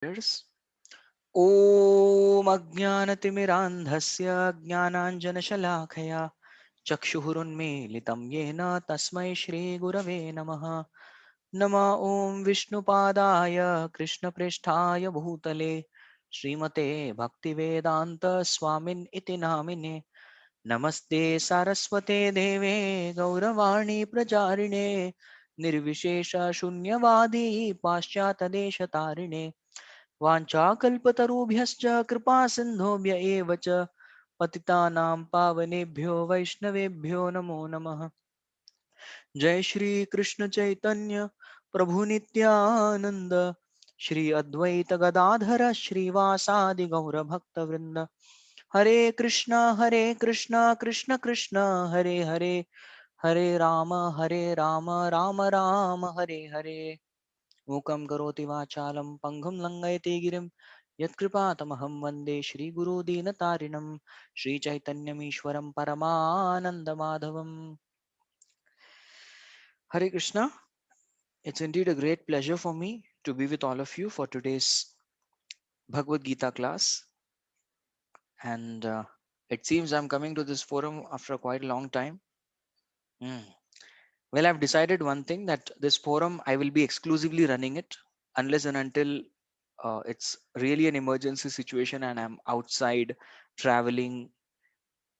Prayers. Om Ajnanatimirandhasya Jnananjanashalakaya Chakshurunmilitam Yena Tasmai Shri Gurave Namaha. Nama Om Vishnupadaya Krishna Pristhaya Bhutale Srimate Bhaktivedanta Swamin Iti Namine Namaste Saraswate Deve Gauravani Pracharine Nirvishesha Shunyavadi Paschatadeshatarine वाञ्छाकल्पतरुभ्यश्च कृपा सिन्धुभ्य एव च पतितानां पावनेभ्यो वैष्णवेभ्यो नमो नमः। जय श्री कृष्ण चैतन्य प्रभु नित्यानंद श्री अद्वैत गदाधर श्रीवासादि गौर भक्त वृंद। हरे कृष्णा कृष्ण कृष्ण हरे हरे हरे राम राम राम हरे हरे। मूकं करोति वाचालं पङ्गुं लङ्घयति गिरिं यत्कृपातमहं वन्दे श्रीगुरुदीनतारिणं श्रीचैतन्यमीश्वरं परमानन्दमाधवम्। Hare Krishna. It's indeed a great pleasure for me to be with all of you for today's Bhagavad Gita class. And it seems I'm coming to this forum after quite a long time. Hmm. Well, I've decided one thing, that this forum, I will be exclusively running it unless and until it's really an emergency situation and I'm outside traveling.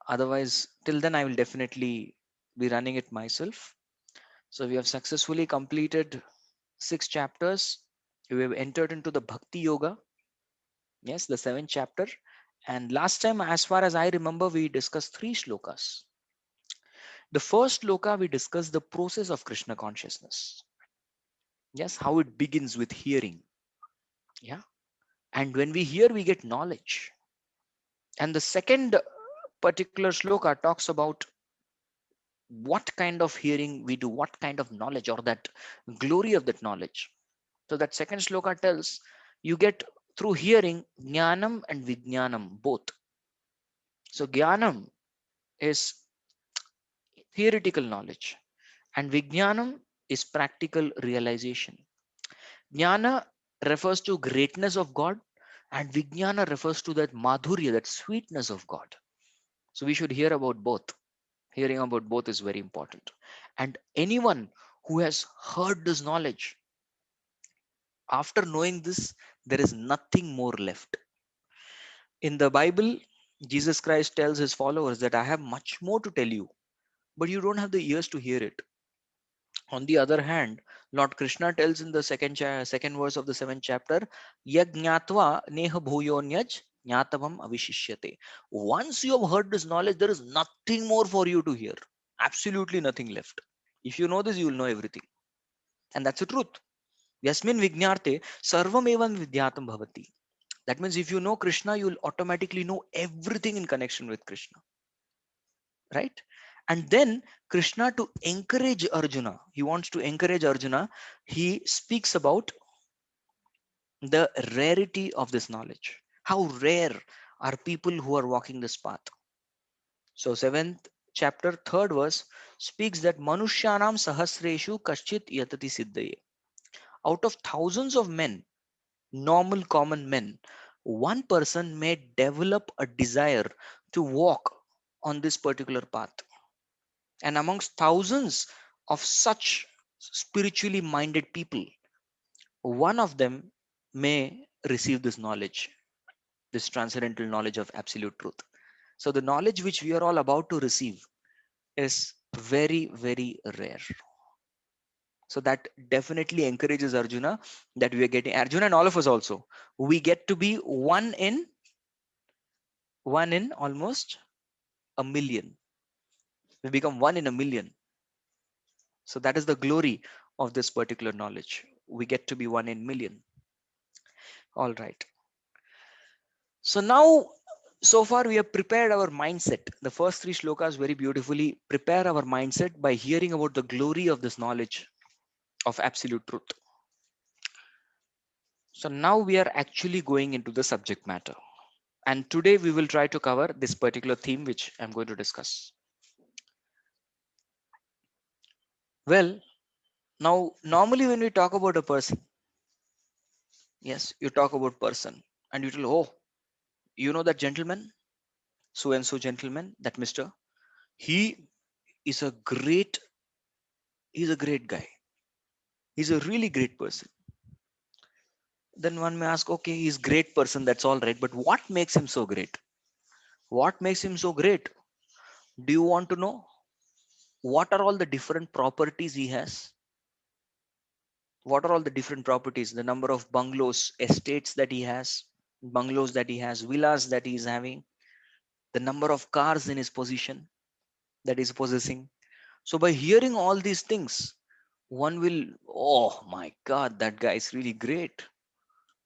Otherwise, till then, I will definitely be running it myself. So we have successfully completed 6 chapters. We have entered into the Bhakti Yoga. Yes, the seventh chapter. And last time, as far as I remember, we discussed 3 shlokas. The first shloka, we discussed the process of Krishna consciousness. Yes, how it begins with hearing. Yeah. And when we hear, we get knowledge. And the second particular shloka talks about what kind of hearing we do, what kind of knowledge, or that glory of that knowledge. So that second shloka tells you get through hearing jnanam and vijnanam both. So jnanam is theoretical knowledge and vijnanam is practical realization. Jnana refers to greatness of God and vijnana refers to that madhurya, that sweetness of God. So we should hear about both. Hearing about both is very important. And anyone who has heard this knowledge, after knowing this, there is nothing more left. In the Bible, Jesus Christ tells his followers that I have much more to tell you, but you don't have the ears to hear it. On the other hand, Lord Krishna tells in the second verse of the 7th chapter, Yajnatva neha bhuyonyaj jnatavam avishishyate. Once you have heard this knowledge, there is nothing more for you to hear. Absolutely nothing left. If you know this, you will know everything. And that's the truth. Yasmin Vignarte Sarvam Evan Vidyatam Bhavati. That means if you know Krishna, you will automatically know everything in connection with Krishna. Right? And then Krishna, to encourage Arjuna, he wants to encourage Arjuna, he speaks about the rarity of this knowledge. How rare are people who are walking this path. So 7th chapter 3rd verse speaks that Manushyanam Sahasreshu Kaschit Yatati Siddhaye. Out of thousands of men, normal common men, one person may develop a desire to walk on this particular path. And amongst thousands of such spiritually minded people, one of them may receive this knowledge, this transcendental knowledge of absolute truth. So the knowledge which we are all about to receive is very, very rare. So that definitely encourages Arjuna, that we are getting, Arjuna and all of us also, we get to be one in almost a million. We become one in a million. So that is the glory of this particular knowledge. We get to be one in million. All right. So now, so far we have prepared our mindset. The first 3 shlokas very beautifully prepare our mindset by hearing about the glory of this knowledge of absolute truth. So now we are actually going into the subject matter. And today we will try to cover this particular theme which I'm going to discuss. Well, now normally when we talk about a person, Yes, you talk about person and you tell, oh, you know that gentleman, so and so gentleman, that Mr. He is a great, he's a great guy. He's a really great person. Then one may ask, okay, he's great person, that's all right. But what makes him so great? What makes him so great? Do you want to know? What are all the different properties he has? What are all the different properties? The number of bungalows, estates that he has, bungalows that he has, villas that he is having, the number of cars in his position that he's possessing. So by hearing all these things, one will, oh my God, that guy is really great.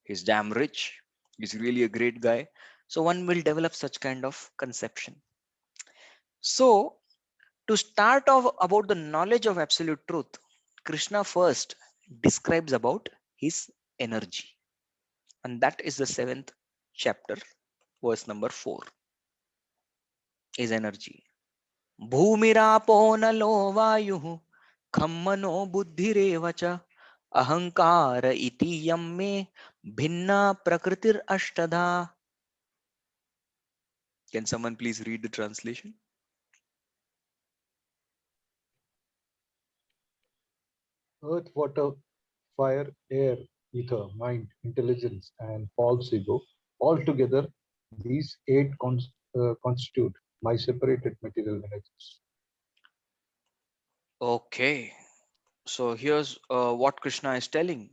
He's damn rich. He's really a great guy. So one will develop such kind of conception. So to start off about the knowledge of absolute truth, Krishna first describes about his energy. And that is the seventh chapter, verse number 4, is energy. Bhumirapo nalo vayuh kham mano buddhirev cha ahankara iti yam me bhinna prakritir ashtadha. Can someone please read the translation? Earth, water, fire, air, ether, mind, intelligence, and false ego. Altogether, these eight constitute my separated material energies. Okay, so here's what Krishna is telling.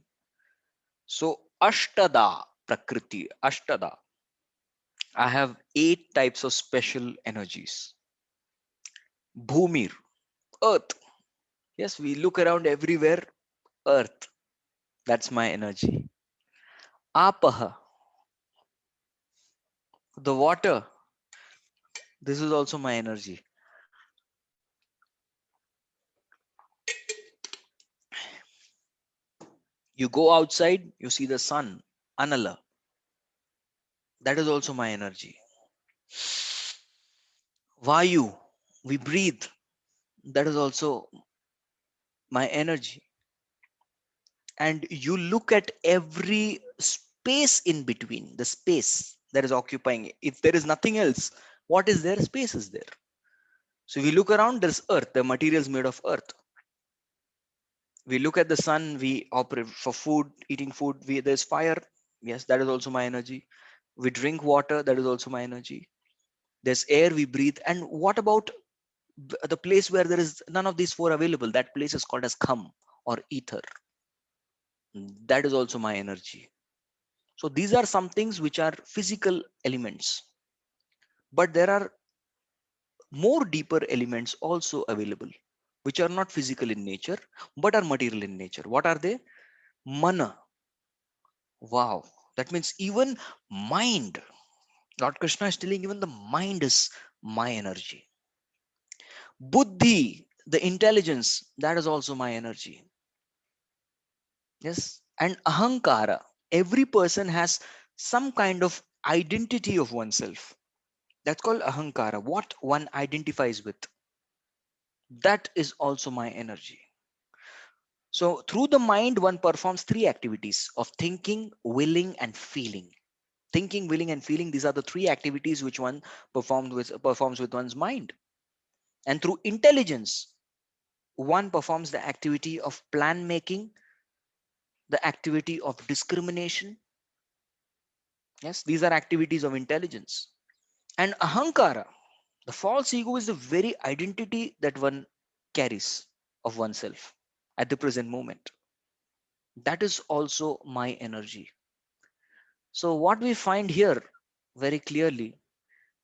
So Ashtada Prakriti, Ashtada. I have 8 types of special energies. Bhumir, Earth. Yes, we look around everywhere. Earth. That's my energy. Apaha, the water. This is also my energy. You go outside, you see the sun. Anala. That is also my energy. Vayu. We breathe. That is also my energy. And you look at every space in between, the space that is occupying. If there is nothing else, what is there? Space is there. So we look around, there's earth, the material is made of earth. We look at the sun, we operate for food, eating food, there's fire. Yes, that is also my energy. We drink water, that is also my energy. There's air we breathe. And what about the place where there is none of these four available? That place is called as kham or ether. That is also my energy. So these are some things which are physical elements, but there are more deeper elements also available, which are not physical in nature, but are material in nature. What are they? Mana. Wow. That means even mind. Lord Krishna is telling even the mind is my energy. Buddhi, the intelligence, that is also my energy. Yes. And ahankara. Every person has some kind of identity of oneself. That's called ahankara, what one identifies with. That is also my energy. So through the mind, one performs 3 activities of thinking, willing, and feeling. Thinking, willing, and feeling, these are the 3 activities which one performs with one's mind. And through intelligence, one performs the activity of plan making, the activity of discrimination. Yes, these are activities of intelligence. And ahankara, the false ego, is the very identity that one carries of oneself at the present moment. That is also my energy. So, what we find here very clearly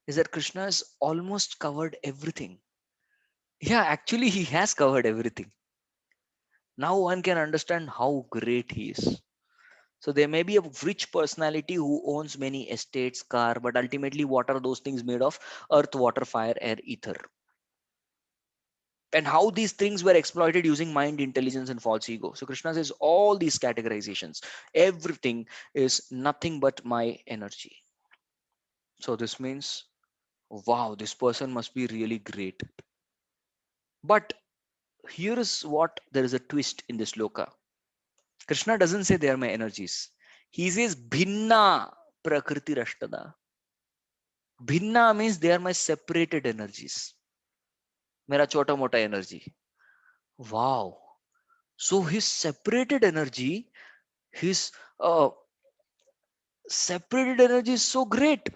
is that Krishna has almost covered everything. Yeah, actually, he has covered everything. Now one can understand how great he is. So, there may be a rich personality who owns many estates, car, but ultimately, what are those things made of? Earth, water, fire, air, ether. And how these things were exploited using mind, intelligence, and false ego. So Krishna says all these categorizations, everything is nothing but my energy. So this means, wow, this person must be really great. But here is what there is a twist in this loka. Krishna doesn't say they are my energies. He says bhinna prakriti rashtada. Bhinna means they are my separated energies. Mera chota mota energy. Wow. So his separated energy, his separated energy is so great.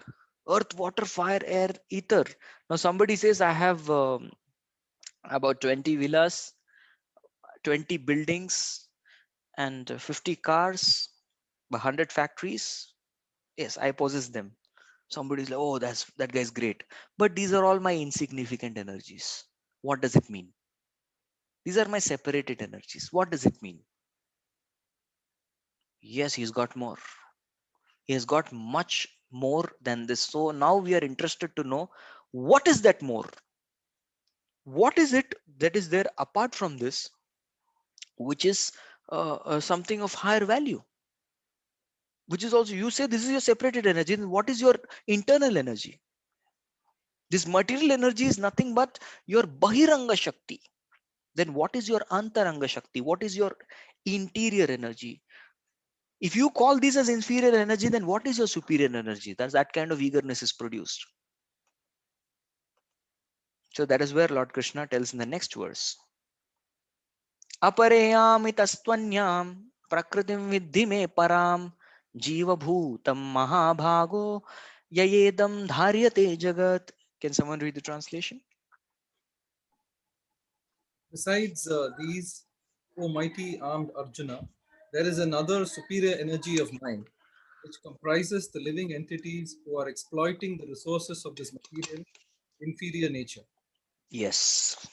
Earth, water, fire, air, ether. Now somebody says I have about 20 villas, 20 buildings, and 50 cars, 100 factories. Yes, I possess them. Somebody's like, oh, that guy's great. But these are all my insignificant energies. What does it mean? These are my separated energies. What does it mean? Yes, he's got more. He has got much more than this. So now we are interested to know what is that more? What is it that is there apart from this, which is something of higher value? Which is also, you say this is your separated energy. Then what is your internal energy? This material energy is nothing but your Bahiranga Shakti. Then what is your Antaranga Shakti? What is your interior energy? If you call this as inferior energy, then what is your superior energy? That's that kind of eagerness is produced. So that is where Lord Krishna tells in the next verse. Apareyami tastvanyam prakritim viddhi me param jivabhutam mahabhago yayedam dharyate jagat. Can someone read the translation? Besides these, O mighty armed Arjuna, there is another superior energy of mine, which comprises the living entities who are exploiting the resources of this material, inferior nature. Yes.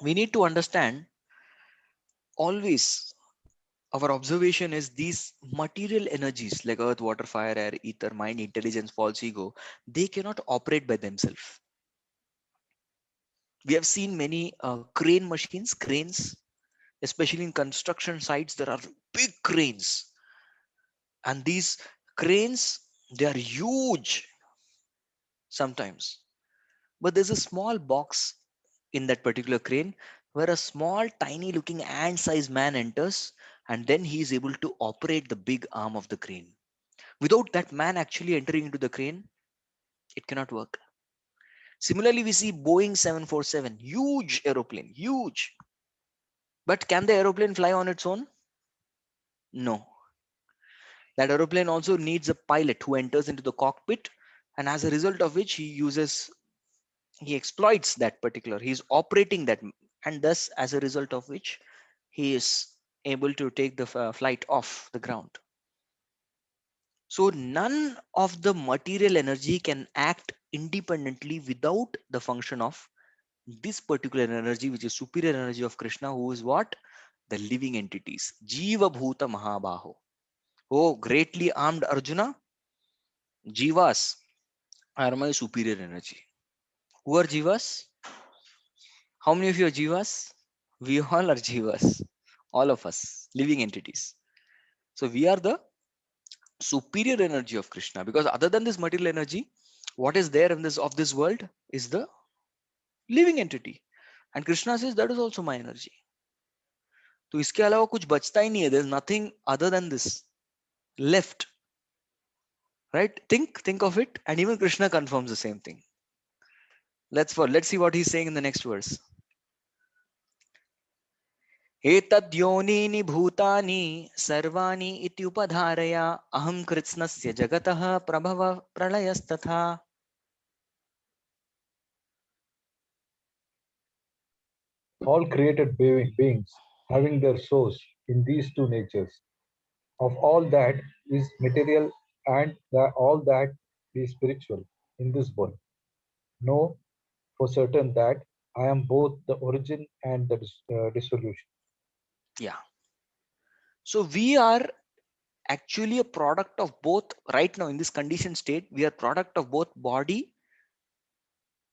We need to understand always our observation is these material energies like earth, water, fire, air, ether, mind, intelligence, false ego, they cannot operate by themselves. We have seen many crane machines, cranes, especially in construction sites. There are big cranes, and these cranes, they are huge sometimes. But there's a small box in that particular crane where a small, tiny looking ant sized man enters, and then he is able to operate the big arm of the crane. Without that man actually entering into the crane, it cannot work. Similarly, we see Boeing 747, huge aeroplane, huge. But can the aeroplane fly on its own? No. That aeroplane also needs a pilot who enters into the cockpit, and as a result of which he exploits that particular, he's operating that, and thus as a result of which he is able to take the flight off the ground. So none of the material energy can act independently without the function of this particular energy, which is superior energy of Krishna, who is what? The living entities. Jiva Bhuta Mahabaho. Oh, greatly armed Arjuna, Jivas are my superior energy. Who are Jivas? How many of you are Jivas? We all are Jivas. All of us, living entities. So we are the superior energy of Krishna, because other than this material energy, what is there in this of this world is the living entity. And Krishna says that is also my energy. तो इसके अलावा कुछ बचता ही नहीं है. There's nothing other than this left, right? Think of it, and even Krishna confirms the same thing. Let's see what he's saying in the next verse. एतद्योनीनि भूतानि सर्वाणि इत्युपधारय अहं कृत्स्नस्य जगतः प्रभव प्रलयस्तथा. All created beings having their source in these two natures. Of all that is material and all that is spiritual in this world. Know for certain that I am both the origin and the dissolution. Yeah. So we are actually a product of both. Right now in this conditioned state, we are product of both body,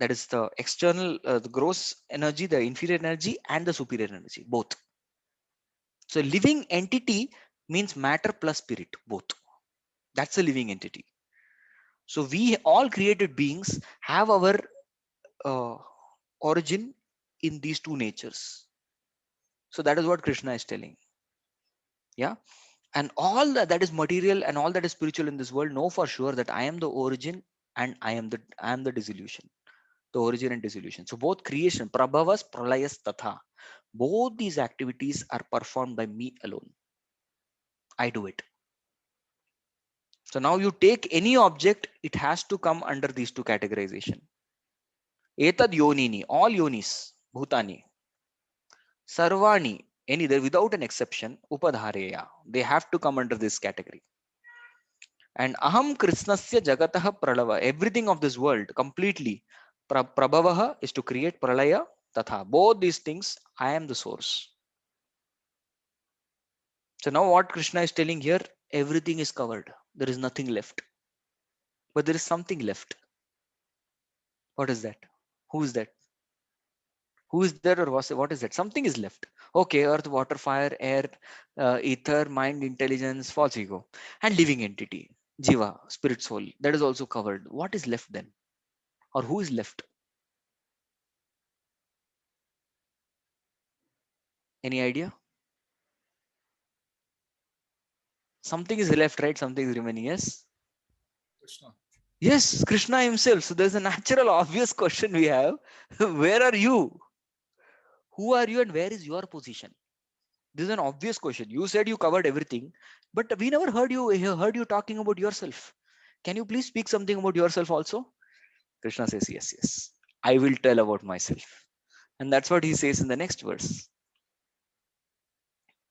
that is the external, the gross energy, the inferior energy, and the superior energy, both. So living entity means matter plus spirit, both. That's a living entity. So we all created beings have our uh, origin in these two natures. So that is what Krishna is telling. Yeah. And all that is material and all that is spiritual in this world, know for sure that I am the origin and I am the dissolution, the origin and dissolution. So both creation, prabhavas, pralayas, tatha, both these activities are performed by me alone. I do it. So now you take any object, it has to come under these two categorization. Etad yonini, all yonis, bhutani, sarvani, any there without an exception, upadhareya. They have to come under this category. And aham krishnasya jagatah pralava, everything of this world completely. Prabhavaha is to create, pralaya, tatha. Both these things, I am the source. So now what Krishna is telling here, everything is covered. There is nothing left. But there is something left. What is that? Who is that? Who is there, or what is that? Something is left. Okay, earth, water, fire, air, ether, mind, intelligence, false ego, and living entity, jiva, spirit, soul. That is also covered. What is left then? Or who is left? Any idea? Something is left, right? Something is remaining. Yes. Krishna. Yes, Krishna himself. So there's a natural, obvious question we have. Where are you? Who are you and where is your position? This is an obvious question. You said you covered everything, but we never heard you talking about yourself. Can you please speak something about yourself also? Krishna says, yes, yes. I will tell about myself. And that's what he says in the next verse.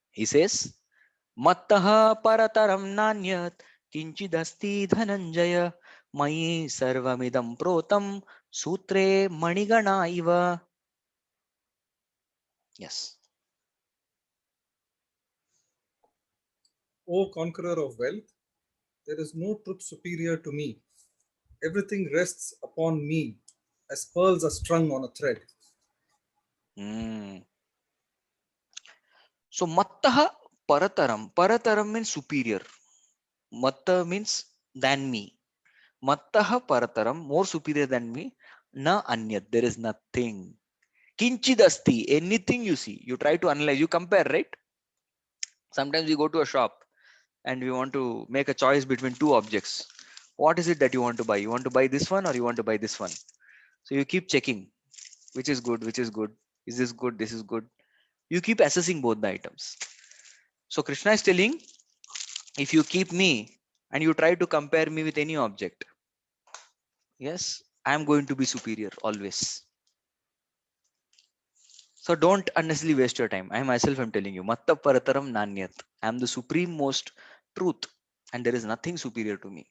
He says, Mattaha parataram nanyat kinchidasti dhananjaya mayi sarvamidam protam sutre manigana iva. Yes. O conqueror of wealth, there is no truth superior to me. Everything rests upon me as pearls are strung on a thread. Hmm. So mattaha parataram. Parataram means superior. Matta means than me. Mattaha parataram, more superior than me. Na anyat. There is nothing. Kinchidasti. Anything you see, you try to analyze, you compare, right? Sometimes we go to a shop and we want to make a choice between two objects. What is it that you want to buy? You want to buy this one or you want to buy this one? So you keep checking which is good, which is good. Is this good? This is good. You keep assessing both the items. So Krishna is telling, if you keep me and you try to compare me with any object, yes, I am going to be superior always. So don't unnecessarily waste your time. I myself am telling you, Matta Parataram Nanyat. I am the supreme most truth, and there is nothing superior to me.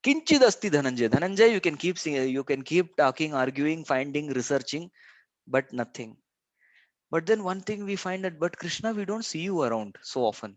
Kinchidasti Dhananjay. Dhananjay, you can keep singing, you can keep talking, arguing, finding, researching, but nothing. But then one thing we find that, but Krishna, we don't see you around so often.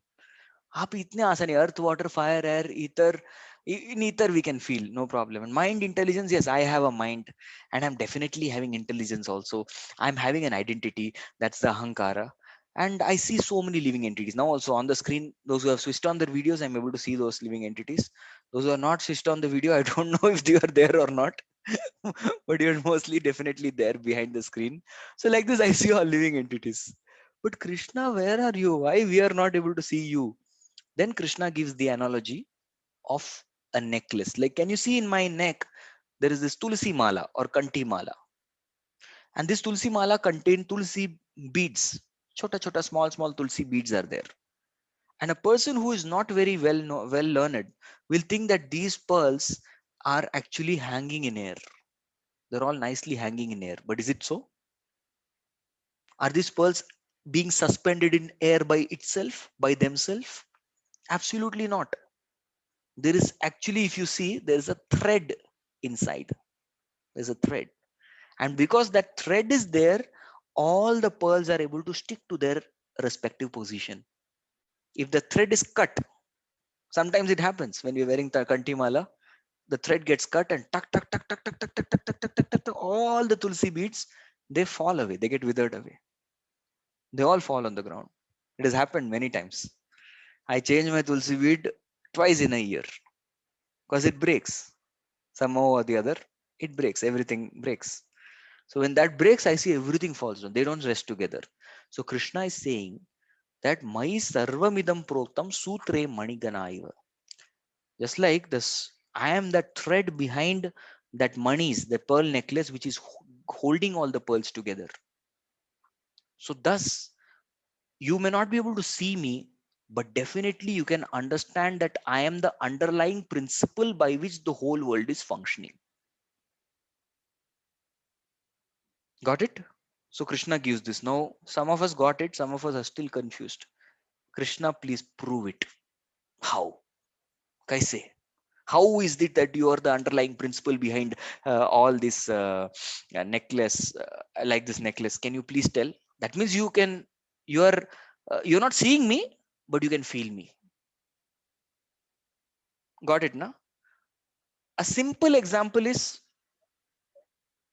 आप इतने आसान है, earth, water, fire, air, ether. In ether we can feel, no problem. And mind, intelligence, yes, I have a mind and I'm definitely having intelligence also. I'm having an identity, that's the ahankara. And I see so many living entities now also on the screen. Those who have switched on their videos, I'm able to see those living entities. Those who are not switched on the video, I don't know if they are there or not. But you're mostly definitely there behind the screen. So like this, I see all living entities. But Krishna, where are you? Why we are not able to see you? Then Krishna gives the analogy of a necklace. Like, can you see in my neck, there is this Tulsi Mala or Kanti Mala. And this Tulsi Mala contain Tulsi beads. Chota chota small Tulsi beads are there. And a person who is not very well learned will think that these pearls are actually hanging in air. They're all nicely hanging in air. But is it so? Are these pearls being suspended in air by itself, by themselves? Absolutely not. There is actually, if you see, there is a thread inside. There's a thread. And because that thread is there, all the pearls are able to stick to their respective position. If the thread is cut, sometimes it happens when you're wearing kanti mala, the thread gets cut and tuck, tuck, tuck, tuck, tuck, tuck, tuck, tuck, tuck, tuck, tuck, tuck, tuck, all the tulsi beads, they fall away, they get withered away. They all fall on the ground. It has happened many times. I change my tulsi bead twice in a year because it breaks somehow or the other. It breaks, everything breaks. So when that breaks, I see everything falls down. They don't rest together. So Krishna is saying, that mai sarvamidam proktam sutre manigana iva. Just like this, I am that thread behind that monies, the pearl necklace, which is holding all the pearls together. So thus, you may not be able to see me, but definitely you can understand that I am the underlying principle by which the whole world is functioning. Got it? So Krishna gives this. Now, some of us got it, some of us are still confused. Krishna, please prove it. How? Kaise? How is it that you are the underlying principle behind all this necklace, like this necklace? Can you please tell? That means you are, you're not seeing me, but you can feel me. Got it, na? A simple example is,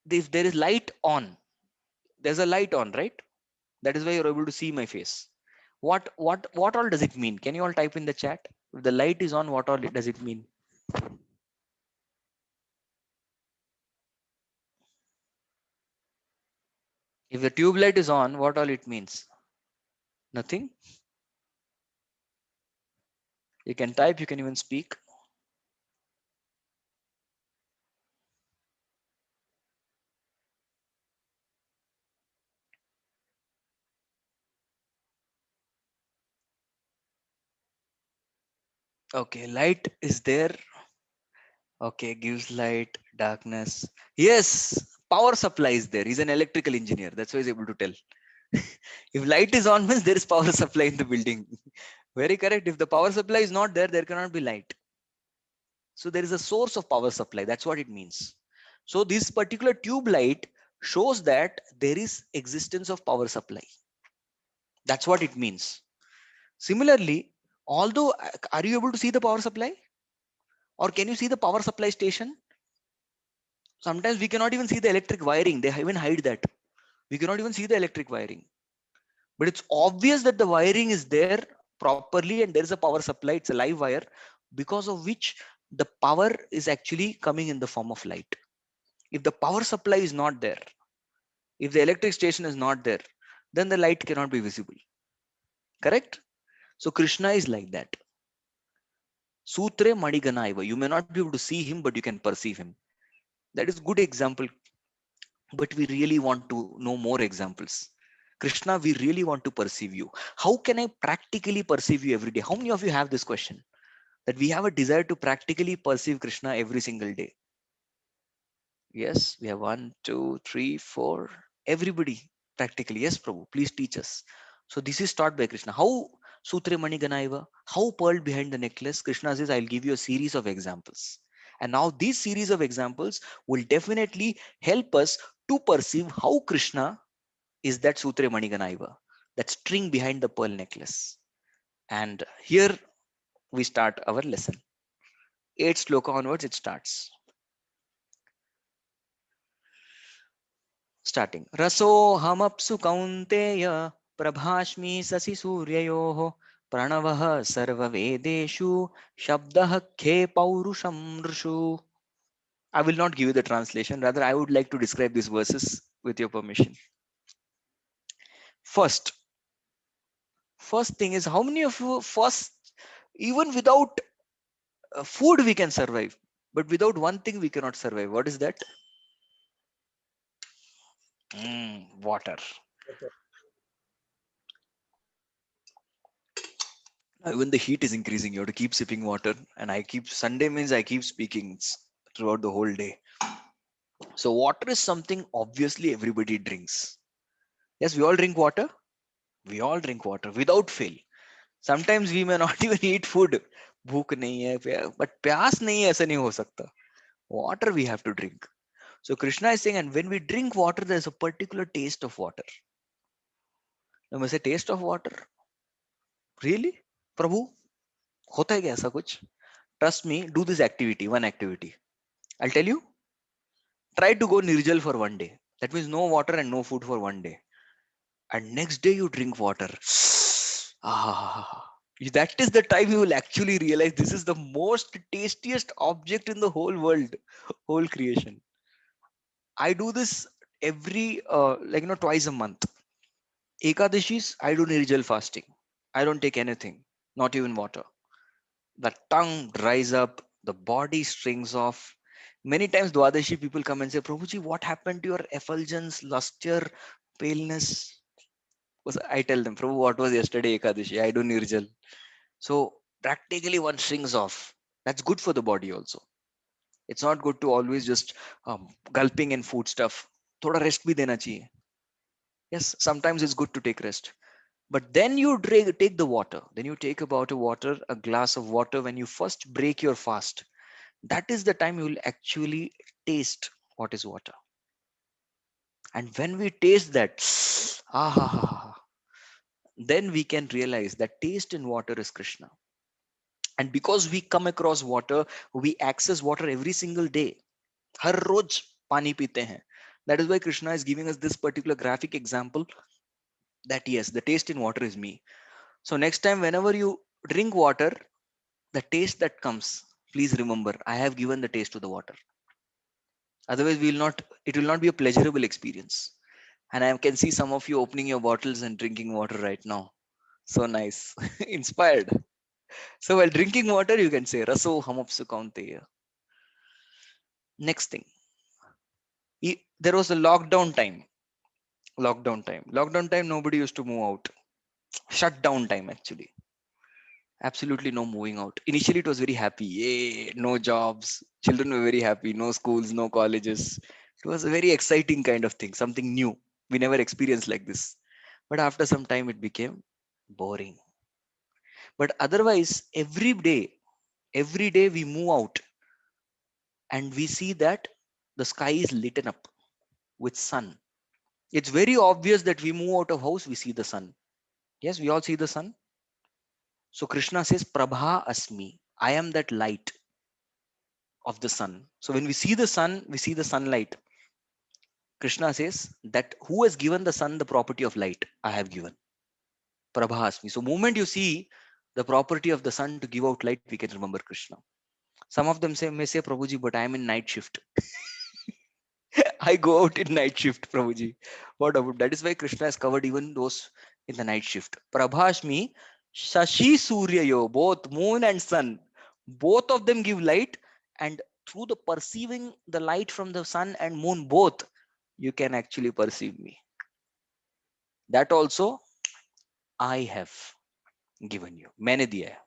if there is light on, there's a light on, right? That is why you're able to see my face. What all does it mean? Can you all type in the chat? If the light is on, what all does it mean? If the tube light is on, what all it means? Nothing. You can type, you can even speak. Okay, light is there. Okay, gives light, darkness. Yes, power supply is there. He's an electrical engineer. That's why he's able to tell. If light is on, means there is power supply in the building. Very correct. If the power supply is not there, there cannot be light. So there is a source of power supply. That's what it means. So this particular tube light shows that there is existence of power supply. That's what it means. Similarly, although, are you able to see the power supply? Or can you see the power supply station? Sometimes we cannot even see the electric wiring. They even hide that. We cannot even see the electric wiring. But it's obvious that the wiring is there properly and there is a power supply. It's a live wire, because of which the power is actually coming in the form of light. If the power supply is not there, if the electric station is not there, then the light cannot be visible. Correct? So Krishna is like that. Sutre Maniganaiva. You may not be able to see him, but you can perceive him. That is good example. But we really want to know more examples. Krishna, we really want to perceive you. How can I practically perceive you every day? How many of you have this question? That we have a desire to practically perceive Krishna every single day. Yes, we have 1, 2, 3, 4. Everybody practically. Yes, Prabhu, please teach us. So this is taught by Krishna. How Sutre Mani Ganaiva? How pearl behind the necklace? Krishna says, I'll give you a series of examples. And now these series of examples will definitely help us to perceive how Krishna is that Sutre Mani Ganaiva, that string behind the pearl necklace. And here we start our lesson. 8th sloka onwards, it starts. Starting. Raso hamapsu kaunteya prabhashmi sasi suryayoho pranavah sarva vedeshu shabdah khe paurusham nrishu. I will not give you the translation. Rather, I would like to describe these verses with your permission. First thing is, how many of you first, even without food we can survive, but without one thing we cannot survive? What is that? Water. Even the heat is increasing, you have to keep sipping water, and I keep, Sunday means I keep speaking throughout the whole day. So water is something obviously everybody drinks. Yes, we all drink water. We all drink water without fail. Sometimes we may not even eat food. भूख नहीं है, but प्यास नहीं है, ऐसा नहीं हो सकता. Water we have to drink. So Krishna is saying, and when we drink water, there's a particular taste of water. Now I say, taste of water? Really? Prabhu, होता है क्या ऐसा कुछ? Trust me, do this activity, one activity. I'll tell you. Try to go Nirjal for one day. That means no water and no food for one day. And next day you drink water. That is the time you will actually realize this is the most tastiest object in the whole world, whole creation. I do this every, twice a month. Ekadashis, I do Nirjal fasting. I don't take anything, not even water. The tongue dries up, the body strings off. Many times Dwadashi people come and say, Prabhuji, what happened to your effulgence, luster, paleness? I tell them, Prabhu, what was yesterday Ekadashi? I do Nirjal. So practically one strings off. That's good for the body also. It's not good to always just gulping and food stuff. Thoda rest bhi dena chahiye. Yes, sometimes it's good to take rest. But then you take the water. Then you take about a glass of water when you first break your fast. That is the time you will actually taste what is water. And when we taste that, ah, ha, ha, ha, then we can realize that taste in water is Krishna. And because we come across water, we access water every single day. हर रोज पानी पीते हैं. That is why Krishna is giving us this particular graphic example that yes, the taste in water is me. So next time, whenever you drink water, the taste that comes, please remember, I have given the taste to the water. Otherwise, we will not. It will not be a pleasurable experience. And I can see some of you opening your bottles and drinking water right now. So nice, inspired. So while drinking water, you can say Raso Hamapsu Kaunteya. Next thing, there was a lockdown time. Lockdown time. Nobody used to move out. Shut down time actually. Absolutely no moving out. Initially, it was very happy. Yay, no jobs. Children were very happy. No schools, no colleges. It was a very exciting kind of thing, something new. We never experienced like this. But after some time, it became boring. But otherwise, every day we move out and we see that the sky is lit up with sun. It's very obvious that we move out of house, we see the sun. Yes, we all see the sun. So Krishna says, Prabha Asmi. I am that light of the sun. So when we see the sun, we see the sunlight. Krishna says that who has given the sun the property of light? I have given. Prabhasmi. So moment you see the property of the sun to give out light, we can remember Krishna. Some of them may say, Prabhuji, but I am in night shift. I go out in night shift, Prabhuji. What about that? Is why Krishna has covered even those in the night shift. Prabhashmi, Shashi Surya Yo, both moon and sun, both of them give light, and through the perceiving the light from the sun and moon, both, you can actually perceive me. That also I have given you. Maine diya hai.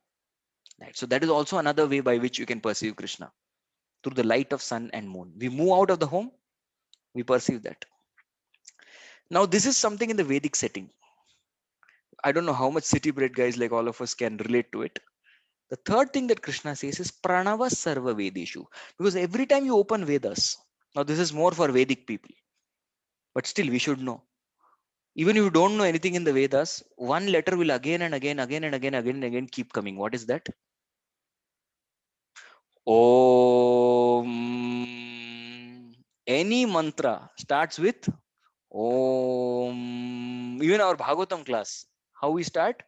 Right. So that is also another way by which you can perceive Krishna through the light of sun and moon. We move out of the home, we perceive that. Now, this is something in the Vedic setting. I don't know how much city bred guys like all of us can relate to it. The third thing that Krishna says is Pranava Sarva Vedeshu. Because every time you open Vedas, now this is more for Vedic people, but still we should know. Even if you don't know anything in the Vedas, one letter will again and again keep coming. What is that? Om. Any mantra starts with Om. Even our Bhagavatam class, how we start?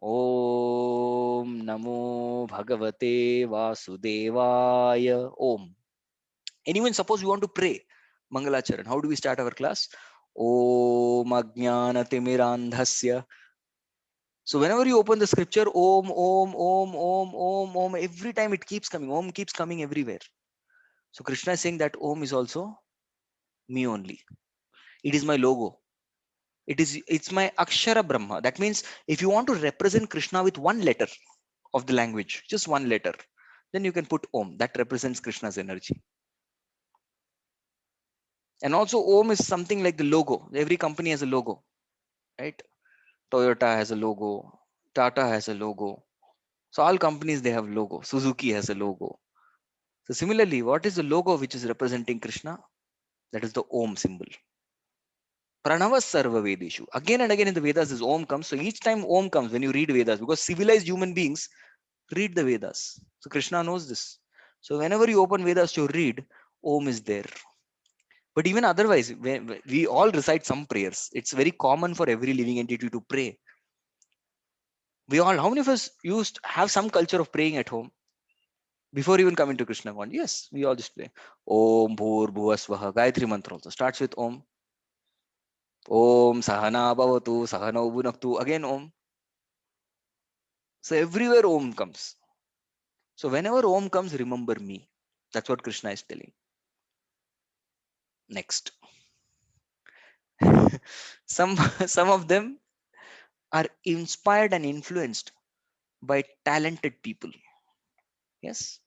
Om Namo Bhagavate Vasudevaya. Om. And even suppose we want to pray Mangalacharan, how do we start our class? Om Ajnana Timirandhasya. So whenever you open the scripture, Om, every time it keeps coming. Om keeps coming everywhere. So Krishna is saying that Om is also me only. It is my logo. It's my Akshara Brahma. That means if you want to represent Krishna with one letter of the language, just one letter, then you can put Om. That represents Krishna's energy. And also Om is something like the logo. Every company has a logo, right? Toyota has a logo. Tata has a logo. So all companies, they have logo. Suzuki has a logo. So similarly, what is the logo which is representing Krishna? That is the Om symbol. Pranava Sarva Vedeshu. Again and again in the Vedas, this Om comes. So each time Om comes when you read Vedas, because civilized human beings read the Vedas. So Krishna knows this. So whenever you open Vedas to read, Om is there. But even otherwise, we all recite some prayers. It's very common for every living entity to pray. We all, how many of us used have some culture of praying at home before even coming to Krishna consciousness? Yes, we all just pray. Om Bhur Bhuvasvaha. Gayatri mantra also starts with Om. Om Sahana Bhavatu Sahana Bhunaktu. Again Om. So everywhere Om comes. So whenever Om comes, remember me. That's what Krishna is telling. Next. some some of them are inspired and influenced by talented people. Yes.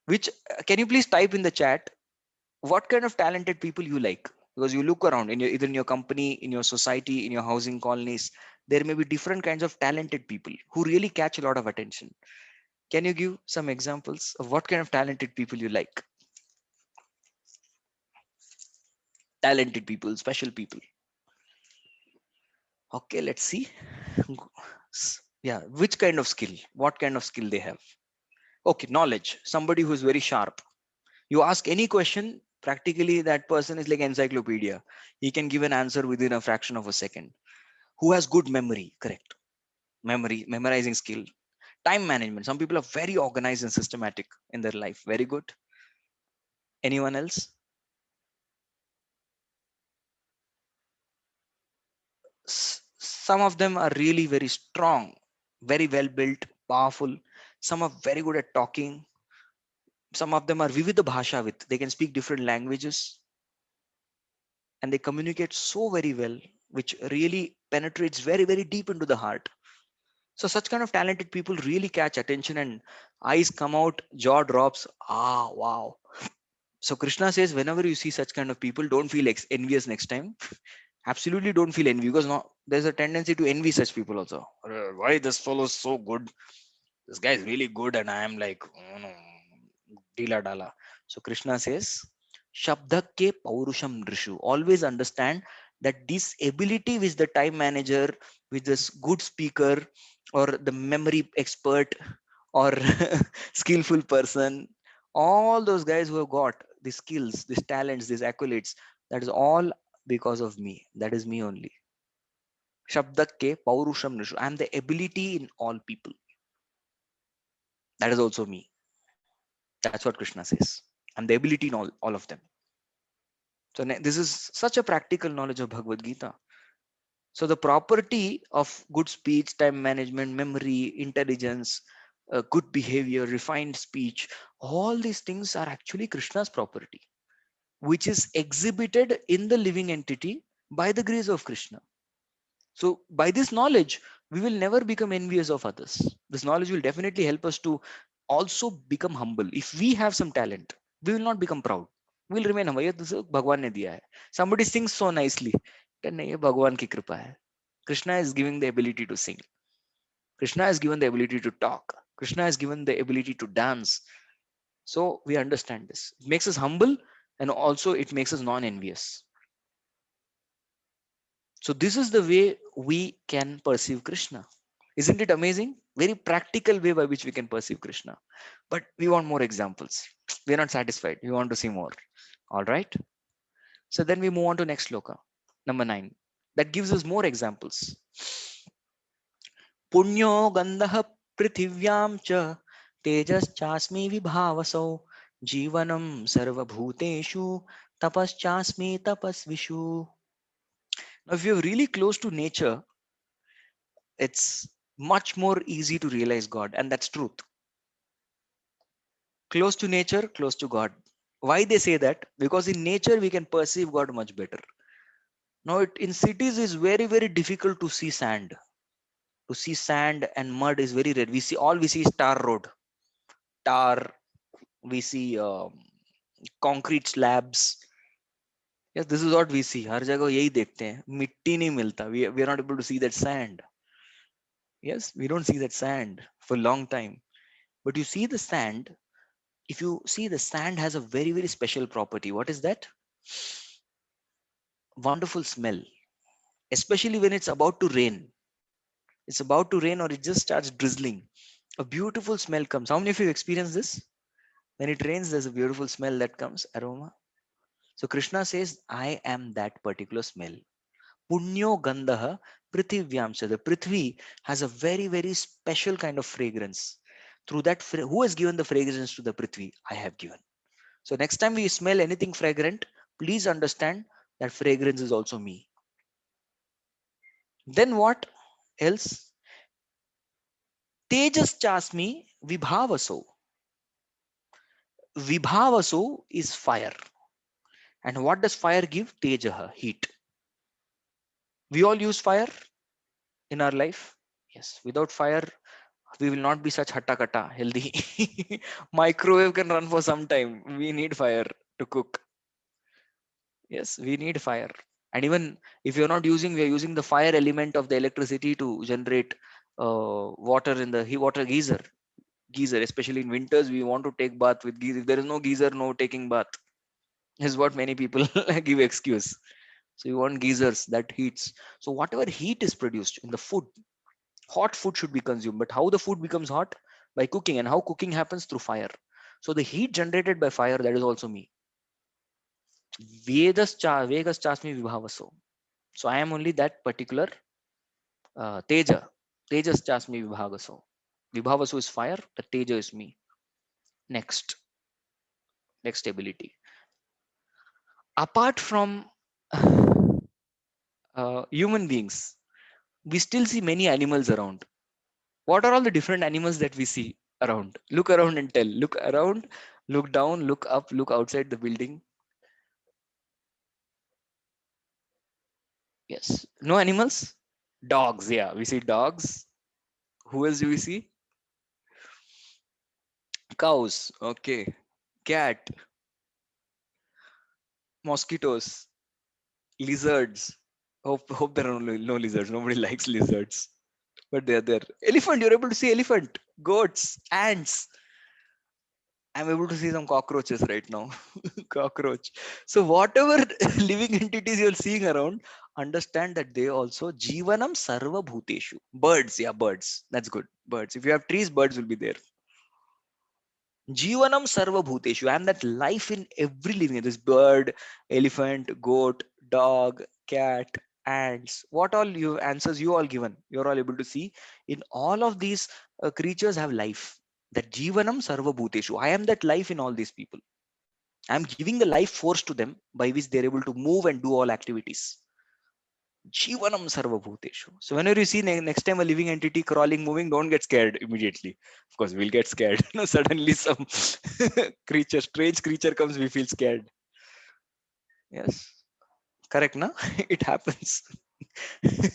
Which can you please type in the chat what kind of talented people you like? Because you look around in your, either in your company, in your society, in your housing colonies, there may be different kinds of talented people who really catch a lot of attention. Can you give some examples of what kind of talented people you like? Talented people, special people. Okay, let's see. Yeah, which kind of skill? What kind of skill they have? Okay, knowledge. Somebody who is very sharp. You ask any question, practically that person is like encyclopedia. He can give an answer within a fraction of a second. Who has good memory? Correct. Memory, memorizing skill. Time management. Some people are very organized and systematic in their life. Very good. Anyone else? Some of them are really very strong, very well built, powerful. Some are very good at talking. Some of them are vivid bhasha with. They can speak different languages and they communicate so very well, which really penetrates very, very deep into the heart. So such kind of talented people really catch attention and eyes come out, jaw drops. Ah, wow. So Krishna says, whenever you see such kind of people, don't feel envious next time. Absolutely don't feel envy because no, there's a tendency to envy such people also. Why this fellow is so good? This guy is really good, and I am like, oh no, dila dala. So Krishna says, Shabdakke Paurusham Drishu. Always understand that this ability with the time manager, with this good speaker, or the memory expert, or skillful person, all those guys who have got these skills, these talents, these accolades, that is all because of me. That is me only. Shabdakke Paurusham Drishu. I am the ability in all people. That is also me. That's what Krishna says. I'm the ability in all of them. So this is such a practical knowledge of Bhagavad Gita. So the property of good speech, time management, memory, intelligence, good behavior, refined speech, all these things are actually Krishna's property, which is exhibited in the living entity by the grace of Krishna. So by this knowledge, we will never become envious of others. This knowledge will definitely help us to also become humble. If we have some talent, we will not become proud. We will remain humble. ये तो सब भगवान ने दिया है. Somebody sings so nicely. क्या नहीं ये भगवान की कृपा है. Krishna is giving the ability to sing. Krishna has given the ability to talk. Krishna has given the ability to dance. So we understand this. It makes us humble and also it makes us non-envious. So this is the way we can perceive Krishna. Isn't it amazing? Very practical way by which we can perceive Krishna. But we want more examples. We're not satisfied. We want to see more. All right. So then we move on to next sloka, number 9. That gives us more examples. Punyo gandha prithivyam cha tejas chasmi vibhavasau jivanam sarva bhuteshu tapas chasmi tapasvishu. Now, if you're really close to nature, it's much more easy to realize God, and that's truth. Close to nature, close to God. Why they say that? Because in nature we can perceive God much better. Now, in cities is very, very difficult to see sand. To see sand and mud is very rare. We see is tar road, tar. We see concrete slabs. Yes, this is what we see. हर जगह यही देखते हैं. मिट्टी नहीं मिलता. We are not able to see that sand. Yes, we don't see that sand for a long time. But you see the sand. If you see, the sand has a very, very special property. What is that? Wonderful smell, especially when it's about to rain. It's about to rain or it just starts drizzling. A beautiful smell comes. How many of you experience this? When it rains, there's a beautiful smell that comes, aroma. So Krishna says, I am that particular smell. Punyo Gandaha Prithivyamsa. The Prithvi has a very, very special kind of fragrance. Through that, who has given the fragrance to the Prithvi? I have given. So next time we smell anything fragrant, please understand that fragrance is also me. Then what else? Tejas chasmi vibhavaso. Vibhavaso is fire. And what does fire give? Tejaha, heat. We all use fire in our life. Yes, without fire, we will not be such hatta kata healthy. Microwave can run for some time. We need fire to cook. Yes, we need fire. And even if you're not using, we are using the fire element of the electricity to generate water in the water geyser. Especially in winters, we want to take bath with geyser. If there is no geyser, no taking bath is what many people give excuse. So you want geysers that heats. So whatever heat is produced in the food, hot food should be consumed. But how the food becomes hot? By cooking. And how cooking happens? Through fire. So the heat generated by fire, that is also me. Vegas chasmi vibhavaso. So I am only that particular Teja. Tejas chasmi vibhavaso. Vibhavaso is fire. The Teja is me. Next. Next ability. Apart from human beings, we still see many animals around. What are all the different animals that we see around? Look around and tell. Look around, look down, look up, look outside the building. Yes. No animals? Dogs. Yeah, we see dogs. Who else do we see? Cows. Okay. Cat. Mosquitoes. Lizards. Hope there are no lizards. Nobody likes lizards. But they're there. Elephant. You're able to see elephant. Goats. Ants. I'm able to see some cockroaches right now. Cockroach. So whatever living entities you're seeing around, understand that they also Jivanam Sarva Bhuteshu. Birds, yeah, birds. That's good. Birds. If you have trees, birds will be there. Jivanam Sarva Bhuteshu. I'm that life in every living. This bird, elephant, goat, dog, cat, ants. What all you answers you all given. You're all able to see. In all of these creatures have life. That Jivanam Sarva Bhuteshu. I am that life in all these people. I'm giving the life force to them by which they're able to move and do all activities. Jivanam Sarva Bhuteshu. So whenever you see next time a living entity crawling, moving, don't get scared immediately. Of course, we'll get scared. No, suddenly some creature, strange creature comes, we feel scared. Yes, correct, na? It happens.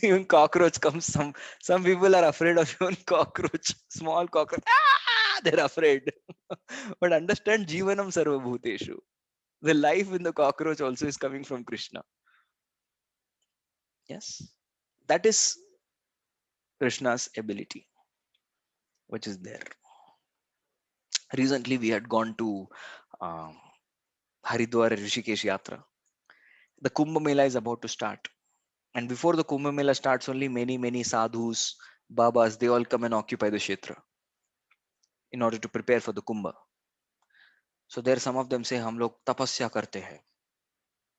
Even cockroach comes. Some people are afraid of even cockroach, small cockroach. Ah, they're afraid. But understand, Jivanam Sarva Bhuteshu. The life in the cockroach also is coming from Krishna. Yes, that is Krishna's ability, which is there. Recently, we had gone to um, Haridwar Rishikesh Yatra. The Kumbh Mela is about to start. And before the Kumbh Mela starts, only many sadhus, babas, they all come and occupy the Kshetra in order to prepare for the Kumbh. So there some of them say, हम लोग तपस्या करते हैं.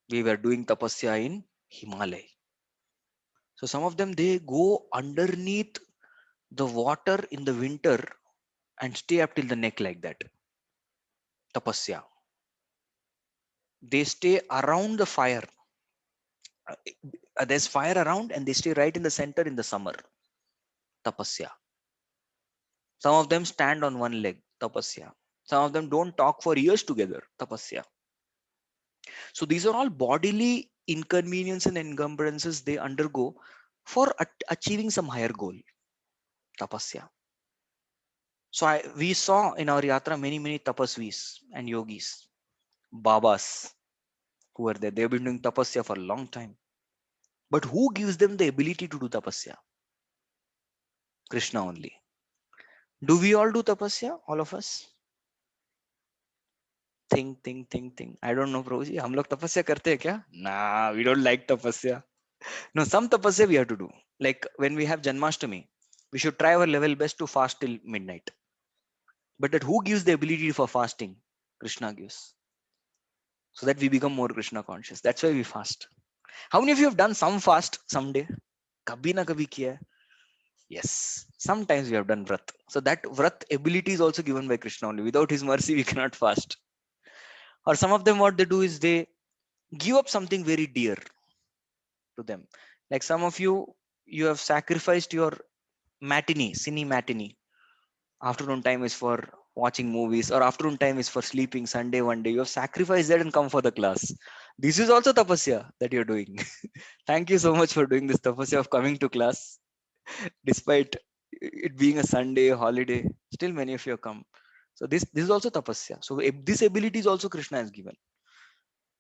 We were doing tapasya in Himalaya. So some of them, they go underneath the water in the winter and stay up till the neck like that. Tapasya. They stay around the fire. There's fire around and they stay right in the center in the summer. Tapasya. Some of them stand on one leg. Tapasya. Some of them don't talk for years together. Tapasya. So these are all bodily inconvenience and encumbrances they undergo for achieving some higher goal. Tapasya. So we saw in our yatra many tapasvis and yogis, babas who were there. They've been doing tapasya for a long time. But who gives them the ability to do tapasya? Krishna only. Do we all do tapasya? All of us? Think. I don't know, Prabhuji. हम लोग तपस्या करते हैं क्या? Nah, we don't like tapasya. No, some tapasya we have to do. Like when we have Janmashtami, we should try our level best to fast till midnight. But that who gives the ability for fasting? Krishna gives. So that we become more Krishna conscious. That's why we fast. How many of you have done some fast someday? Kabhi na kabhi kiya hai? Yes. Sometimes we have done vrat. So that vrat ability is also given by Krishna only. Without his mercy, we cannot fast. Or some of them, what they do is they give up something very dear to them. Like some of you, you have sacrificed your matinee, cine matinee. Afternoon time is for watching movies, or afternoon time is for sleeping. Sunday one day you have sacrificed that and come for the class. This is also tapasya that you're doing. Thank you so much for doing this tapasya of coming to class despite it being a Sunday holiday. Still many of you have come. So this is also tapasya. So this ability is also Krishna has given.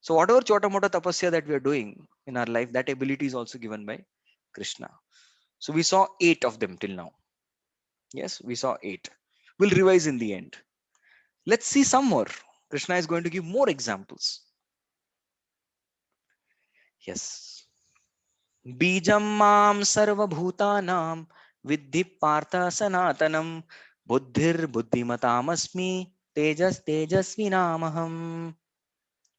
So whatever chota mota tapasya that we are doing in our life, that ability is also given by Krishna. So we saw 8 of them till now. Yes, we saw 8. We'll revise in the end. Let's see some more. Krishna is going to give more examples. Yes. Bijam mam sarvabhutanam viddhi partha sanatanam buddhir buddhimatamasmi tejas tejasvinamaham.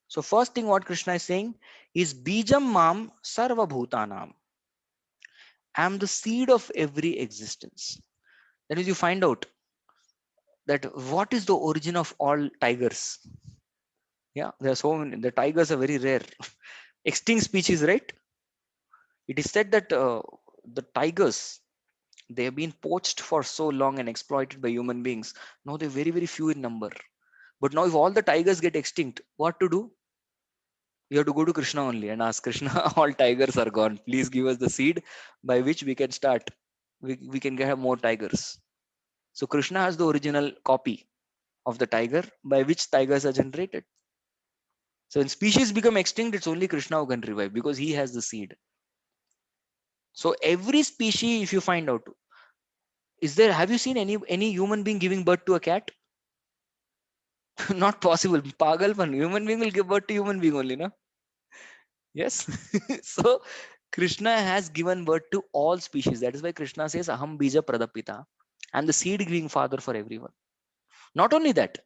So first thing what Krishna is saying is Bijam mam sarvabhutanam. I am the seed of every existence. That is, you find out that what is the origin of all tigers. Yeah, there are so many. The tigers are very rare. Extinct species, right? It is said that the tigers, they have been poached for so long and exploited by human beings. Now they're very, very few in number. But now if all the tigers get extinct, what to do? You have to go to Krishna only and ask Krishna, all tigers are gone. Please give us the seed by which we can start. We can have more tigers. So Krishna has the original copy of the tiger by which tigers are generated. So when species become extinct, it's only Krishna who can revive because he has the seed. So every species, if you find out, is there? Have you seen any human being giving birth to a cat? Not possible. Pagalpan. Human being will give birth to human being only, no? Yes. So Krishna has given birth to all species. That is why Krishna says, "Aham bija pradapita." I'm the seed giving father for everyone. Not only that,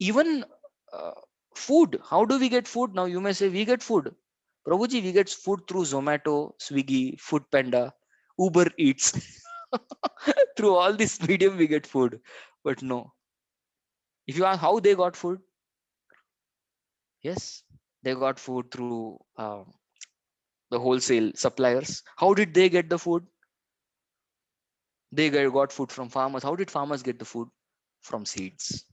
even uh, food. How do we get food? Now you may say we get food. Prabhuji, we get food through Zomato, Swiggy, Food Panda, Uber Eats. Through all this medium we get food. But no. If you ask how they got food, yes, they got food through the wholesale suppliers. How did they get the food? They got food from farmers. How did farmers get the food? From seeds.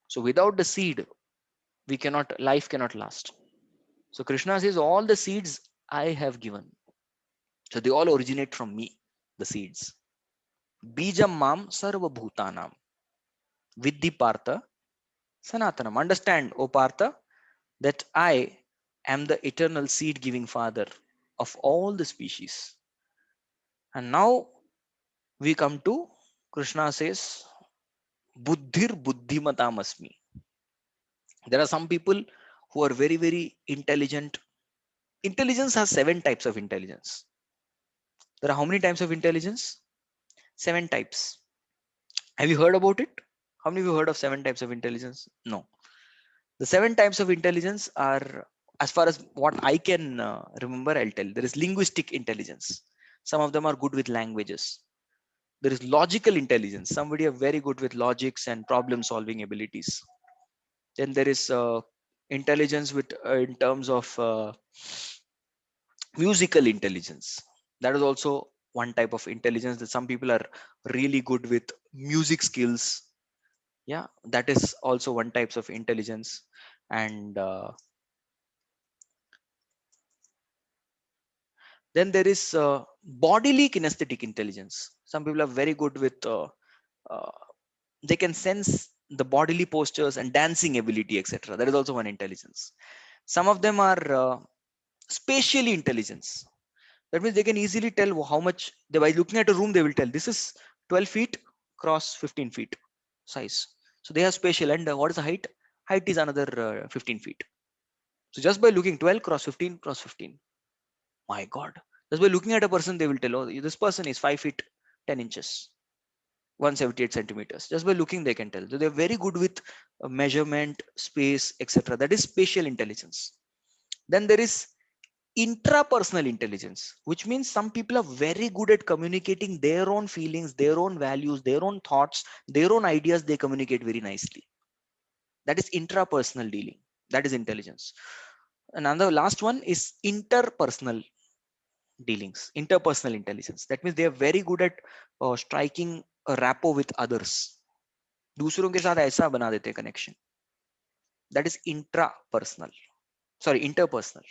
So without the seed, life cannot last. So Krishna says, all the seeds I have given. So they all originate from me, the seeds. Bijam mam sarva bhutanam. Viddhi partha sanatanam. Understand, O Partha, that I am the eternal seed giving father of all the species. And now we come to Krishna says, Buddhir buddhimatamasmi. There are some people who are very, very intelligent. Intelligence has 7 types of intelligence. There are how many types of intelligence? 7 types. Have you heard about it? How many of you heard of 7 types of intelligence? No. The 7 types of intelligence are, as far as what I can remember, I'll tell. There is linguistic intelligence. Some of them are good with languages. There is logical intelligence. Somebody are very good with logics and problem solving abilities. Then there is intelligence with in terms of musical intelligence. That is also one type of intelligence, that some people are really good with music skills. Yeah, that is also one types of intelligence. And then there is bodily kinesthetic intelligence. Some people are very good with uh, they can sense the bodily postures and dancing ability, etc. That is also one intelligence. Some of them are spatially intelligence. That means they can easily tell how much they, by looking at a room they will tell this is 12 feet cross 15 feet size. So they have spatial. And what is the height? Height is another 15 feet. So just by looking 12 cross 15 cross 15, my god, just by looking at a person they will tell, oh, this person is 5 feet 10 inches, 178 centimeters. Just by looking they can tell. So they're very good with measurement, space, etc. That is spatial intelligence. Then there is intrapersonal intelligence, which means some people are very good at communicating their own feelings, their own values, their own thoughts, their own ideas. They communicate very nicely. That is intrapersonal dealing. That is intelligence. Another last one is interpersonal dealings, interpersonal intelligence. That means they are very good at striking a rapport with others. दूसरों के साथ ऐसा बना देते connection. That is intrapersonal. Sorry, interpersonal.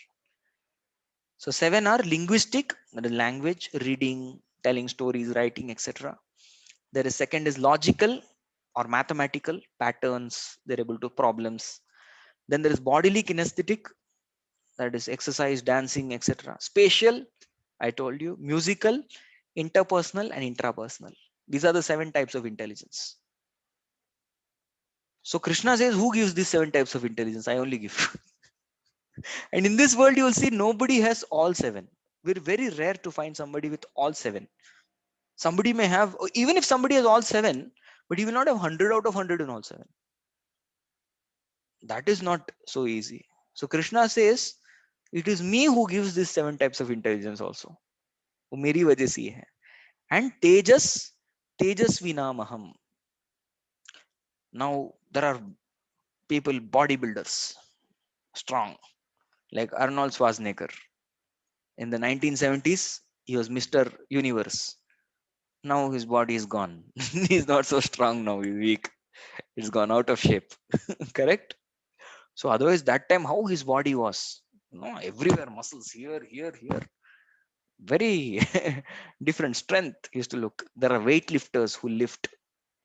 So 7 are linguistic, that is language, reading, telling stories, writing, etc. There is second is logical or mathematical patterns. They're able to problems. Then there is bodily kinesthetic, that is exercise, dancing, etc. Spatial, I told you, musical, interpersonal, and intrapersonal. These are the 7 types of intelligence. So Krishna says, who gives these 7 types of intelligence? I only give. And in this world, you will see nobody has all 7. We're very rare to find somebody with all 7. Somebody may have, even if somebody has all 7, but he will not have 100 out of 100 in all 7. That is not so easy. So Krishna says, it is me who gives these 7 types of intelligence also. वो मेरी वजह से ही है. And Tejas, Tejasvinamaham. Now there are people, bodybuilders, strong, like Arnold Schwarzenegger. In the 1970s, he was Mr. Universe. Now his body is gone. He's not so strong now, he's weak. It's gone out of shape. Correct? So otherwise, that time, how his body was? No, everywhere, muscles here, here, here. Very different strength used to look. There are weightlifters who lift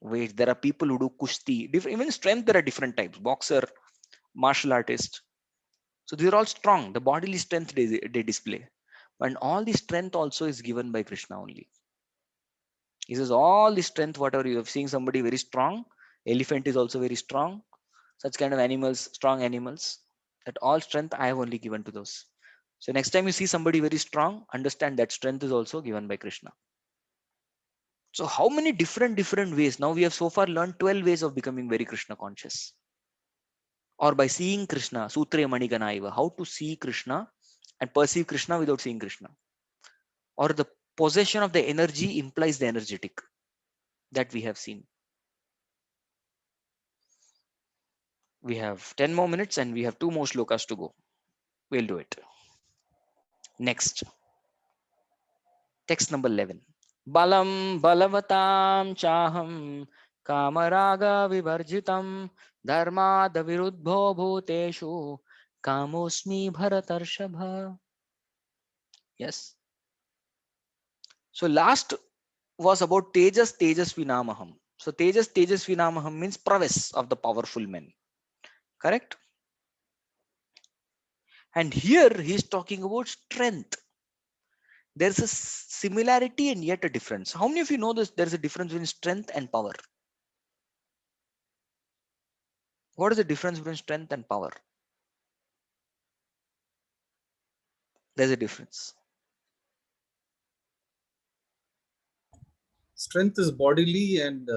weight. There are people who do kushti. Even strength, there are different types. Boxer, martial artist. So these are all strong. The bodily strength they display. And all the strength also is given by Krishna only. He says all the strength, whatever you have seen somebody very strong, elephant is also very strong. Such kind of animals, strong animals, that all strength I have only given to those. So next time you see somebody very strong, understand that strength is also given by Krishna. So how many different ways? Now we have so far learned 12 ways of becoming very Krishna conscious. Or by seeing Krishna, Sutre Maniganaiva, how to see Krishna and perceive Krishna without seeing Krishna. Or the possession of the energy implies the energetic, that we have seen. We have 10 more minutes and we have 2 more shlokas to go. We'll do it. Next. Text number 11. Balam balavatam chaham kamaraga vivarjitam dharmad viruddho bhuteshu kamosmi bharatarshabha. Yes. So last was about Tejas Tejasvinamaham. So Tejas Tejasvinamaham means prowess of the powerful men. Correct? And here he is talking about strength. There's a similarity and yet a difference. How many of you know this? There's a difference between strength and power. What is the difference between strength and power? There's a difference. Strength is bodily and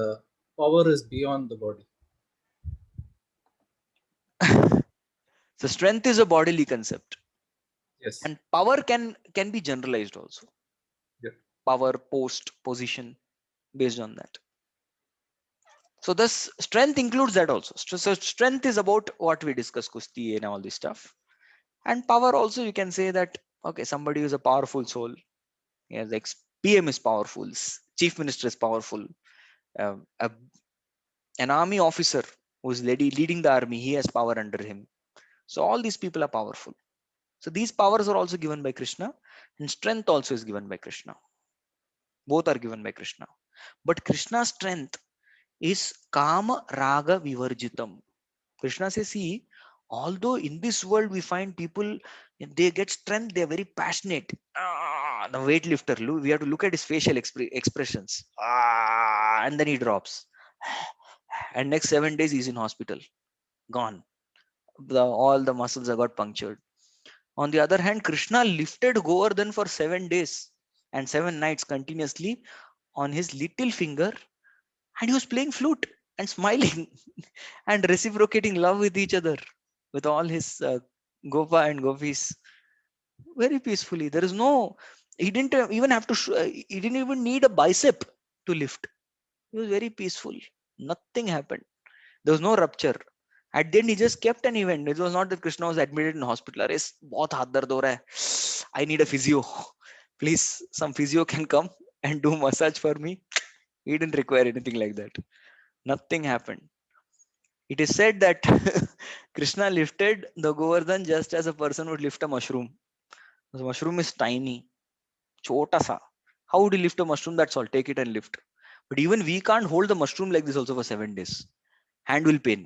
power is beyond the body. So strength is a bodily concept. Yes. And power can be generalized also. Yeah. Power, post, position, based on that. So this strength includes that also. So strength is about what we discuss, kusti and all this stuff. And power also, you can say that, okay, somebody is a powerful soul. Yeah, like PM is powerful, chief minister is powerful. An army officer who is leading the army, he has power under him. So all these people are powerful. So these powers are also given by Krishna, and strength also is given by Krishna. Both are given by Krishna. But Krishna's strength is kama raga vivarjitam. Krishna says, see, although in this world we find people, they get strength, they are very passionate. The weightlifter, we have to look at his facial expressions. And then he drops. And next 7 days he's in hospital. Gone. All the muscles have got punctured. On the other hand, Krishna lifted Govardhan for 7 days and 7 nights continuously on his little finger, and he was playing flute and smiling and reciprocating love with each other, with all his Gopa and Gopis, very peacefully. There is no, he didn't even have to, he didn't even need a bicep to lift. He was very peaceful. Nothing happened. There was no rupture. At the end, he just kept an event. It was not that Krishna was admitted in hospital. Arey, bahut haath dard ho raha hai. I need a physio. Please, some physio can come and do massage for me. He didn't require anything like that. Nothing happened. It is said that Krishna lifted the Govardhan just as a person would lift a mushroom. The mushroom is tiny, chota sa. How would you lift a mushroom? That's all. Take it and lift. But even we can't hold the mushroom like this also for 7 days. Hand will pain.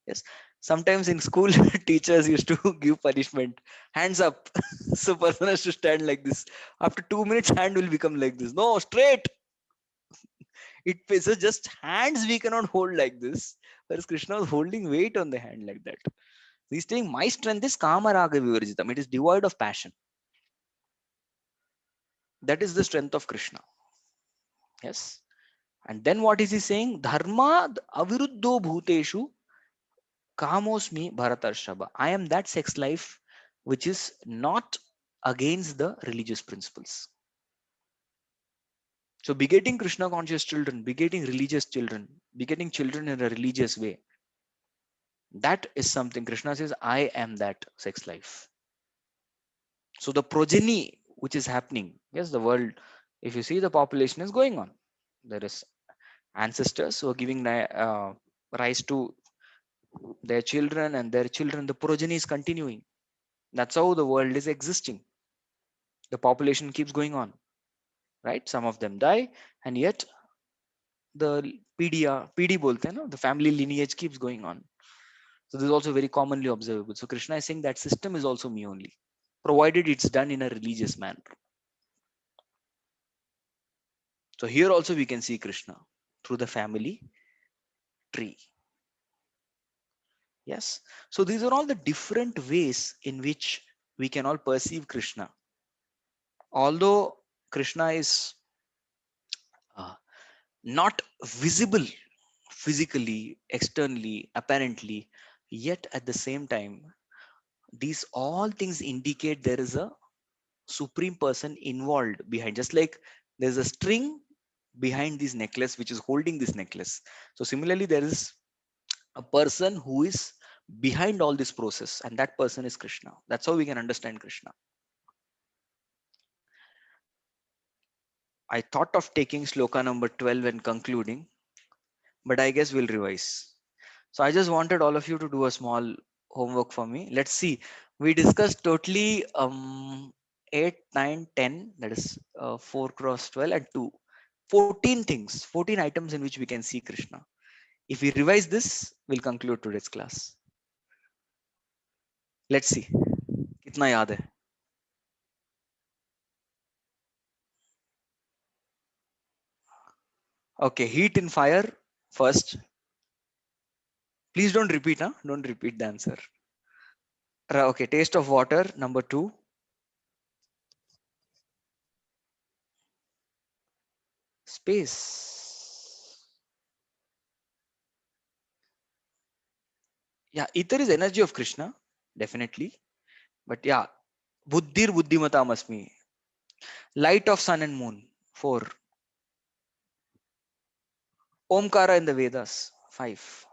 Yes. Sometimes in school, teachers used to give punishment. Hands up. So person has to stand like this. After 2 minutes, hand will become like this. No, straight. So just hands we cannot hold like this. Whereas Krishna was holding weight on the hand like that. He's saying, my strength is kama raga vivarjitam. It is devoid of passion. That is the strength of Krishna. Yes. And then what is he saying? Dharma aviruddho bhuteshu kamosmi bharatarshava. I am that sex life which is not against the religious principles. So begetting Krishna conscious children, begetting religious children, begetting children in a religious way, that is something Krishna says, I am that sex life. So the progeny which is happening, yes, the world, if you see, the population is going on. There is ancestors who are giving rise to their children, and their children, the progeny is continuing. That's how the world is existing. The population keeps going on, right? Some of them die, and yet the PD bolte hain na, the family lineage keeps going on. So this is also very commonly observable. So Krishna is saying that system is also me only, provided it's done in a religious manner. So here also we can see Krishna through the family tree. Yes. So these are all the different ways in which we can all perceive Krishna. Although Krishna is uh, not visible physically, externally, apparently, yet at the same time, these all things indicate there is a supreme person involved behind. Just like there's a string behind this necklace which is holding this necklace. So similarly, there is a person who is behind all this process, and that person is Krishna. That's how we can understand Krishna. I thought of taking sloka number 12 and concluding, but I guess we'll revise. So I just wanted all of you to do a small homework for me. Let's see. We discussed totally 8, 9, 10, that is 4 cross 12 and 2. 14 things, 14 items in which we can see Krishna. If we revise this, we'll conclude today's class. Let's see. Kitna yaad hai? Okay, heat in fire first. Please don't repeat, huh? Don't repeat the answer. Okay, taste of water, number 2. Space. Yeah, ether is energy of Krishna, definitely. But yeah, buddhir buddhimatam asmi. Light of sun and moon, 4. Omkara in the Vedas, 5.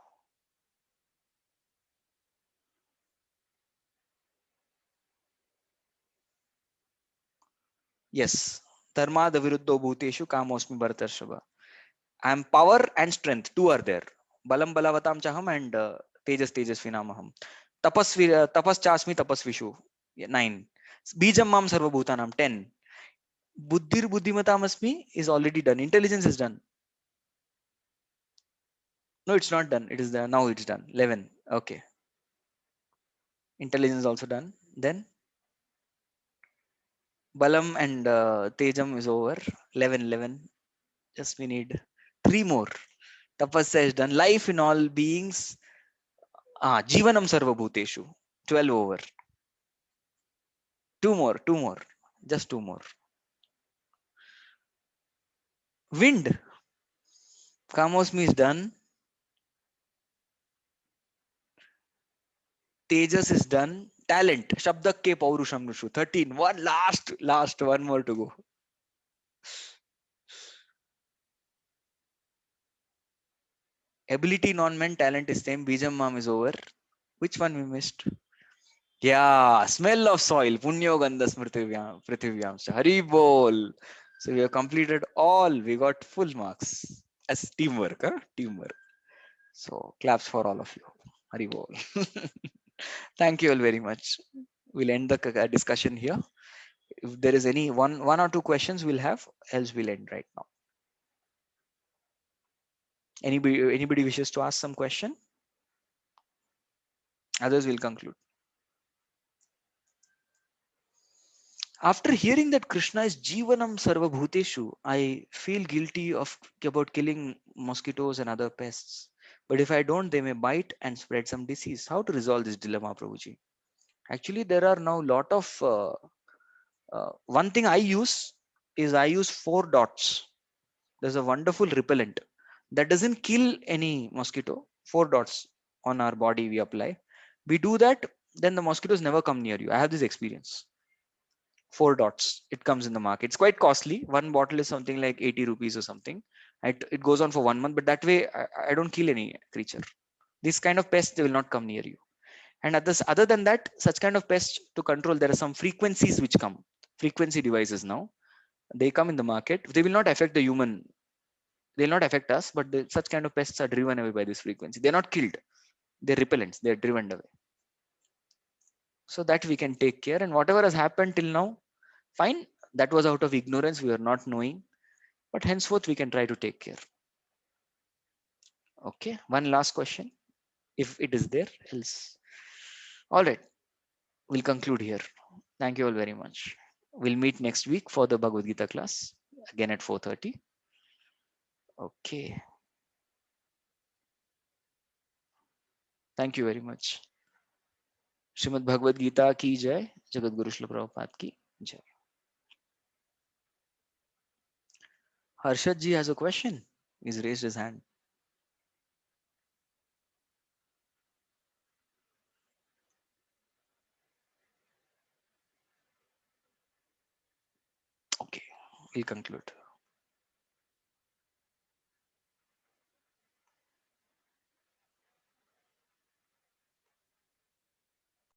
Yes, dharma viruddho bhuteshu kamosmi bharatarshava. I am power and strength, 2 are there. Balam balavatam chaham and tejas tejasvinamaham. Tapas chasmi tapasvishu, 9. Bijam mam sarvabhutanam, 10. Buddhir buddhimatam asmi is already done. Intelligence is done. No, it's not done. It is there. Now it's done. 11. Okay. Intelligence is also done. Then Balam and Tejam is over. 11, 11. Just we need 3 more. Tapasya is done. Life in all beings. Jivanam sarva bhuteshu. 12 over. 2 more. 2 more. Just 2 more. Wind. Kamosmi is done. Tejas is done. Talent. Shabdakke paurusham nushu. 13. One last. One more to go. Ability non-men, talent is same. Bijam mam is over. Which one we missed? Yeah, smell of soil. Punyo gandha smritivyam. Hari bol. So we have completed all. We got full marks as teamwork, huh? Teamwork. So claps for all of you. Hari bol. Thank you all very much. We'll end the discussion here. If there is any one or two questions we'll have, else we'll end right now. Anybody wishes to ask some question? Others will conclude. After hearing that Krishna is Jivanam Sarva Bhuteshu, I feel guilty of about killing mosquitoes and other pests. But if I don't, they may bite and spread some disease. How to resolve this dilemma, Prabhuji? Actually, there are now lot of one thing I use is I use 4 dots. There's a wonderful repellent that doesn't kill any mosquito. 4 dots on our body we apply. We do that, then the mosquitoes never come near you. I have this experience. 4 dots. It comes in the market. It's quite costly. One bottle is something like 80 rupees or something. It goes on for 1 month, but that way I don't kill any creature. This kind of pests, they will not come near you. And other than that, such kind of pests to control, there are some frequencies which come. Frequency devices now. They come in the market. They will not affect the human. They'll not affect us, but such kind of pests are driven away by this frequency. They're not killed. They're repellents. They're driven away. So that we can take care. And whatever has happened till now, fine. That was out of ignorance. We are not knowing. But henceforth, we can try to take care. Okay. One last question, if it is there. Else, all right. We'll conclude here. Thank you all very much. We'll meet next week for the Bhagavad Gita class again at 4:30. Okay. Thank you very much. Srimad Bhagavad Gita ki jai. Jagat Guru Srila Prabhupada ki jai. Harshad ji has a question. He's raised his hand. Okay, we'll conclude.